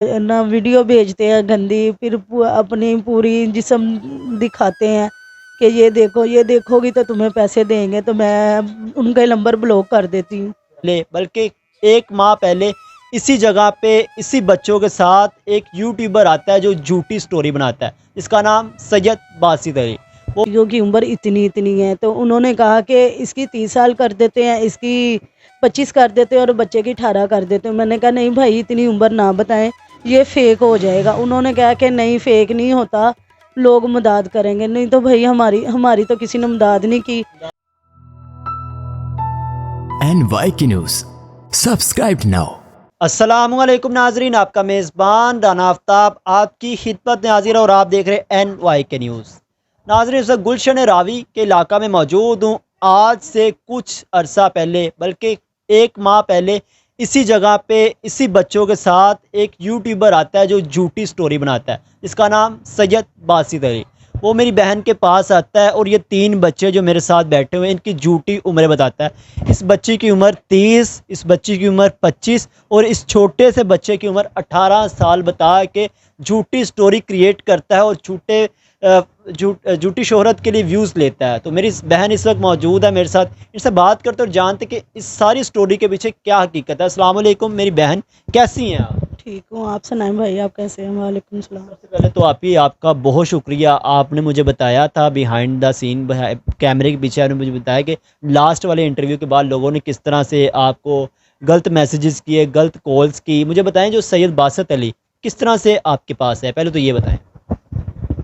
ना वीडियो भेजते हैं गंदी, फिर अपनी पूरी जिस्म दिखाते हैं कि ये देखोगी तो तुम्हें पैसे देंगे, तो मैं उनका नंबर ब्लॉक कर देती हूँ। बल्कि एक माह पहले इसी जगह पे इसी बच्चों के साथ एक यूट्यूबर आता है जो झूठी स्टोरी बनाता है, जिसका नाम सैयद बासित अली। वो बच्चियों की उम्र इतनी इतनी है, तो उन्होंने कहा कि इसकी 30 साल कर देते हैं, इसकी 25 कर देते हैं और बच्चे की 18 कर देते हैं। मैंने कहा नहीं भाई, इतनी उम्र ना बताएं, ये फेक हो जाएगा। उन्होंने कहा कि नहीं, फेक नहीं होता, लोग मदद करेंगे। नहीं तो भाई, हमारी हमारी तो किसी ने मदद नहीं की। NYK News. Subscribe now. अस्सलामुअलैकुम नाजरीन, आपका मेज़बान राना आफ्ताब आपकी खिदमत में हाजिर है और आप देख रहे हैं NYK न्यूज़। नाजरीन, इस वक्त गुलशन रावी के इलाका में मौजूद हूँ। आज से कुछ अरसा पहले, बल्कि एक माह पहले इसी जगह पे इसी बच्चों के साथ एक यूट्यूबर आता है जो झूठी स्टोरी बनाता है, जिसका नाम सैयद बासित अली। वो मेरी बहन के पास आता है और ये 3 बच्चे जो मेरे साथ बैठे हुए हैं, इनकी झूठी उम्रें बताता है। इस बच्ची की उम्र 30, इस बच्ची की उम्र 25 और इस छोटे से बच्चे की उम्र 18 साल बता के झूठी स्टोरी क्रिएट करता है और झूठी शोहरत के लिए व्यूज़ लेता है। तो मेरी बहन इस वक्त मौजूद है मेरे साथ, इनसे बात करते और जानते कि इस सारी स्टोरी के पीछे क्या हकीकत है। अस्सलाम वालेकुम मेरी बहन, कैसी हैं आप? ठीक हूँ, आप सुनाएं भाई, आप कैसे हैं? वालेकुम सलाम। सबसे पहले तो आपका बहुत शुक्रिया। आपने मुझे बताया था बिहाइंड द सीन, कैमरे के पीछे आपने मुझे बताया कि लास्ट वाले इंटरव्यू के बाद लोगों ने किस तरह से आपको गलत मैसेजेस किए, गलत कॉल्स की। मुझे बताएं जो सैयद बासित अली किस तरह से आपके पास है, पहले तो ये बताएं।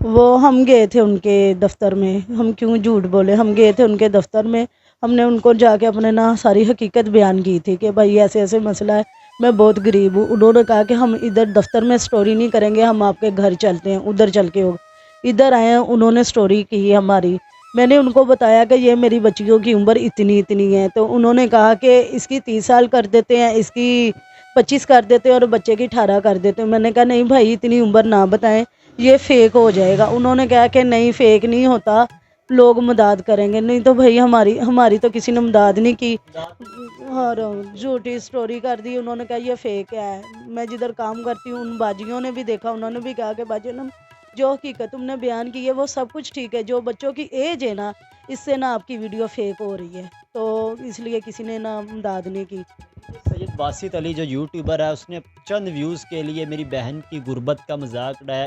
वो हम गए थे उनके दफ्तर में, हम क्यों झूठ बोले, हम गए थे उनके दफ्तर में। हमने उनको जाके अपने ना सारी हकीकत बयान की थी कि भाई ऐसे ऐसे मसला है, मैं बहुत गरीब हूँ। उन्होंने कहा कि हम इधर दफ्तर में स्टोरी नहीं करेंगे, हम आपके घर चलते हैं, उधर चल के हो। इधर आए हैं, उन्होंने स्टोरी की हमारी। मैंने उनको बताया कि ये मेरी बच्चियों की उम्र इतनी इतनी है, तो उन्होंने कहा कि इसकी 30 साल कर देते हैं, इसकी 25 कर देते हैं और बच्चे की 18 कर देते हैं। मैंने कहा नहीं भाई, इतनी उम्र ना बताएं, ये फेक हो जाएगा। उन्होंने कहा कि नहीं, फेक नहीं होता, लोग मदद करेंगे। नहीं तो भाई, हमारी हमारी तो किसी ने मदद नहीं की और झूठी स्टोरी कर दी। उन्होंने कहा ये फेक है। मैं जिधर काम करती हूँ उन बाजियों ने भी देखा, उन्होंने भी कहा कि बाजी ना, जो हकीकत तुमने बयान की है वो सब कुछ ठीक है, जो बच्चों की एज है ना, इससे ना आपकी वीडियो फेक हो रही है, तो इसलिए किसी ने ना मदद नहीं की। सैयद बासित अली जो यूट्यूबर है, उसने चंद व्यूज़ के लिए मेरी बहन की गुर्बत का मजाक उड़ाया।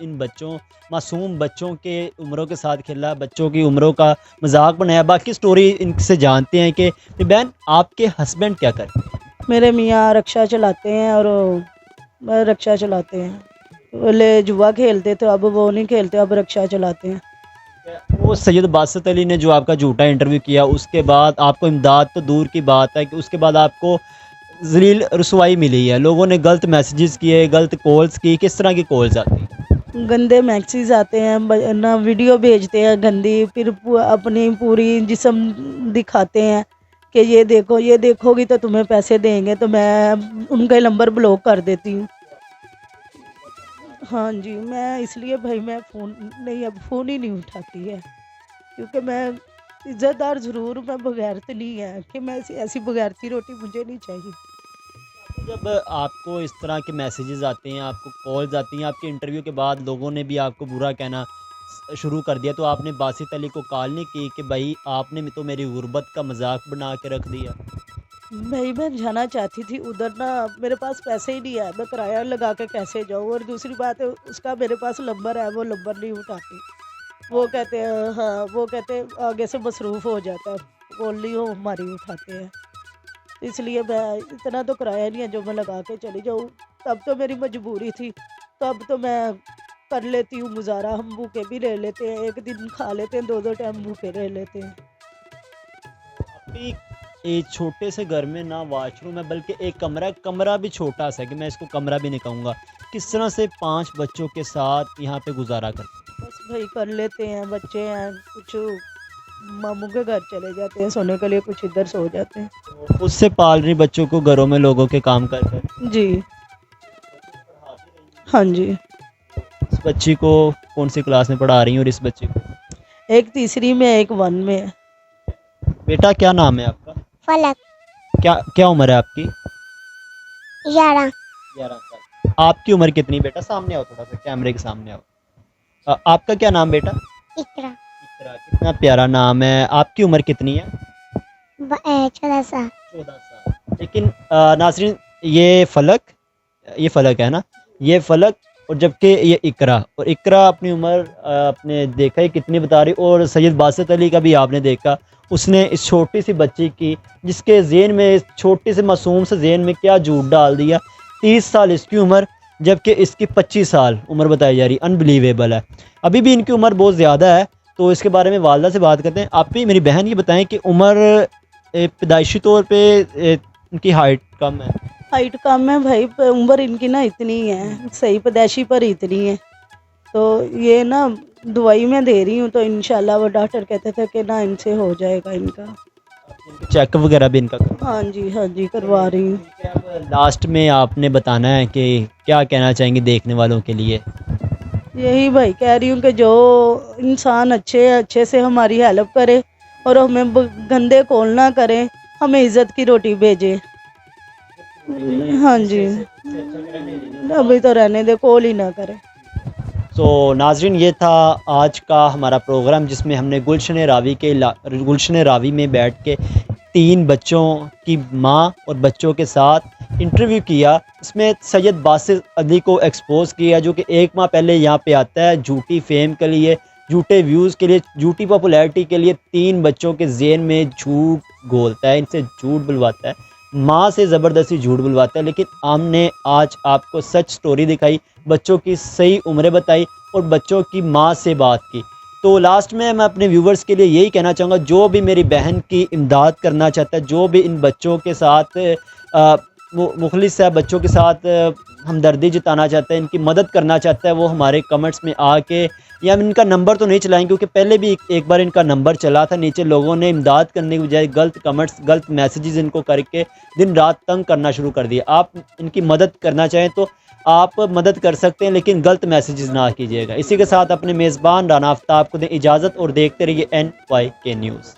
इन बच्चों, मासूम बच्चों के उम्रों के साथ खेला, बच्चों की उम्रों का मजाक बनाया। बाकी स्टोरी इनसे जानते हैं कि मेरी बहन, आपके हस्बैंड क्या करते हैं? मेरे मियाँ रक्षा चलाते हैं और रक्षा चलाते हैं। पहले जुआ खेलते थे, अब वो नहीं खेलते, अब रक्षा चलाते हैं। वो सैयद बासित अली ने जो आपका झूठा इंटरव्यू किया, उसके बाद आपको इमदाद तो दूर की बात है कि उसके बाद आपको जलील रसवाई मिली है। लोगों ने गलत मैसेजेस किए, गलत कॉल्स की। किस तरह की कॉल्स आती हैं? गंदे मैसेज आते हैं, ना वीडियो भेजते हैं गंदी, फिर अपनी पूरी जिस्म दिखाते हैं कि ये देखोगी तो तुम्हें पैसे देंगे, तो मैं उनका नंबर ब्लॉक कर देती हूँ। हाँ जी, मैं इसलिए भाई, मैं फ़ोन नहीं, अब फ़ोन ही नहीं उठाती है, क्योंकि मैं इज़्ज़तदार ज़रूर, मैं बगैरत नहीं है कि मैं ऐसी ऐसी बगैरती रोटी मुझे नहीं चाहिए। जब आपको इस तरह के मैसेजेस आते हैं, आपको कॉल्स आती हैं, आपके इंटरव्यू के बाद लोगों ने भी आपको बुरा कहना शुरू कर दिया, तो आपने बासित अली को कॉल नहीं की कि भाई आपने तो मेरी गुर्बत का मजाक बना के रख दिया? भाई, मैं जाना चाहती थी उधर ना, मेरे पास पैसे ही नहीं है, मैं किराया लगा के कैसे जाऊँ? और दूसरी बात है, उसका मेरे पास नंबर है, वो नंबर नहीं उठाती। वो कहते हैं, हाँ, वो कहते हैं आगे से मसरूफ़ हो जाता है, कॉल नहीं हो हमारी उठाते हैं। इसलिए मैं, इतना तो किराया नहीं है जो मैं लगा के चली जाऊँ। तब तो मेरी मजबूरी थी, तब तो मैं कर लेती हूँ गुज़ारा, हम भूखे भी रह लेते हैं, एक दिन खा लेते हैं, 2-2 टाइम भूखे रह लेते हैं। अभी एक छोटे से घर में ना वॉशरूम है, बल्कि एक कमरा भी छोटा सा है कि मैं इसको कमरा भी नहीं कहूँगा। किस तरह से 5 बच्चों के साथ यहाँ पे गुजारा करते बस भाई, कर लेते हैं, बच्चे हैं, कुछ मामू के घर चले जाते हैं सोने के लिए, कुछ इधर सो जाते हैं। हैं? उससे पाल रही बच्चों को घरों में लोगों के काम कर कर। जी, हाँ जी। इस बच्ची को कौन सी क्लास में पढ़ा रही हैं और इस बच्ची को? एक तीसरी में, एक 1 में है। बेटा क्या नाम है आपका? फलक क्या क्या उम्र है आपकी? 11। 11 साल। आपकी उम्र कितनी बेटा? सामने आओ, थोड़ा सा कैमरे के सामने आओ। आपका क्या नाम बेटा? इकरा इकरा, कितना प्यारा नाम है। आपकी उम्र कितनी है? 14 साल। 14 साल। लेकिन नाज़रीन, ये फलक है ना, ये फलक, और जबकि ये इकरा, और इकरा अपनी उम्र आपने देखा ही कितनी बता रही। और सैयद बासित अली का भी आपने देखा, उसने इस छोटी सी बच्ची की, जिसके ज़हन में, इस छोटे से मासूम से ज़हन में क्या झूठ डाल दिया। 30 साल इसकी उम्र, जबकि इसकी 25 साल उम्र बताई जा रही। अनबिलीवेबल है। अभी भी इनकी उम्र बहुत ज़्यादा है, तो इसके बारे में वालदा से बात करते हैं। आप भी मेरी बहन ये बताएं कि उम्र पैदाइशी तौर पे इनकी हाइट कम है। हाइट कम है भाई, उम्र इनकी ना इतनी है, सही पैदाइशी पर इतनी है। तो ये ना दवाई मैं दे रही हूँ, तो इंशाल्लाह वो डॉक्टर कहते थे कि ना इनसे हो जाएगा इनका। चेकअप वगैरह भी इनका हाँ जी करवा रही हूँ। लास्ट में आपने बताना है कि क्या कहना चाहेंगे देखने वालों के लिए? यही भाई कह रही हूँ कि जो इंसान अच्छे से हमारी हेल्प करे और हमें गंदे कॉल ना करे, हमें इज्जत की रोटी भेजे। हाँ जी, अभी तो रहने दे, कॉल ही ना करे। तो नाजरीन, ये था आज का हमारा प्रोग्राम, जिसमें हमने गुलशन रावी में बैठ के 3 बच्चों की माँ और बच्चों के साथ इंटरव्यू किया। इसमें सैयद बासित अली को एक्सपोज किया, जो कि 1 माह पहले यहाँ पे आता है झूठी फेम के लिए, झूठे व्यूज़ के लिए, झूठी पॉपुलैरिटी के लिए 3 बच्चों के ज़हन में झूठ घोलता है, इनसे झूठ बुलवाता है, माँ से ज़बरदस्ती झूठ बुलवाता है। लेकिन हमने आज आपको सच स्टोरी दिखाई, बच्चों की सही उम्रें बताई और बच्चों की माँ से बात की। तो लास्ट में मैं अपने व्यूवर्स के लिए यही कहना चाहूँगा, जो भी मेरी बहन की इमदाद करना चाहता है, जो भी इन बच्चों के साथ मुखलिस है, बच्चों के साथ हमदर्दी जताना चाहता है, इनकी मदद करना चाहता है, वो हमारे कमेंट्स में आके, या हम इनका नंबर तो नहीं चलाएंगे क्योंकि पहले भी एक बार इनका नंबर चला था, नीचे लोगों ने इमदाद करने की बजाय गलत कमेंट्स, गलत मैसेजेस इनको करके दिन रात तंग करना शुरू कर दिया। आप इनकी मदद करना चाहें तो आप मदद कर सकते हैं, लेकिन गलत मैसेजेस ना कीजिएगा। इसी के साथ अपने मेज़बान राना आफ्ताब को दें इजाज़त और देखते रहिए NYK न्यूज़।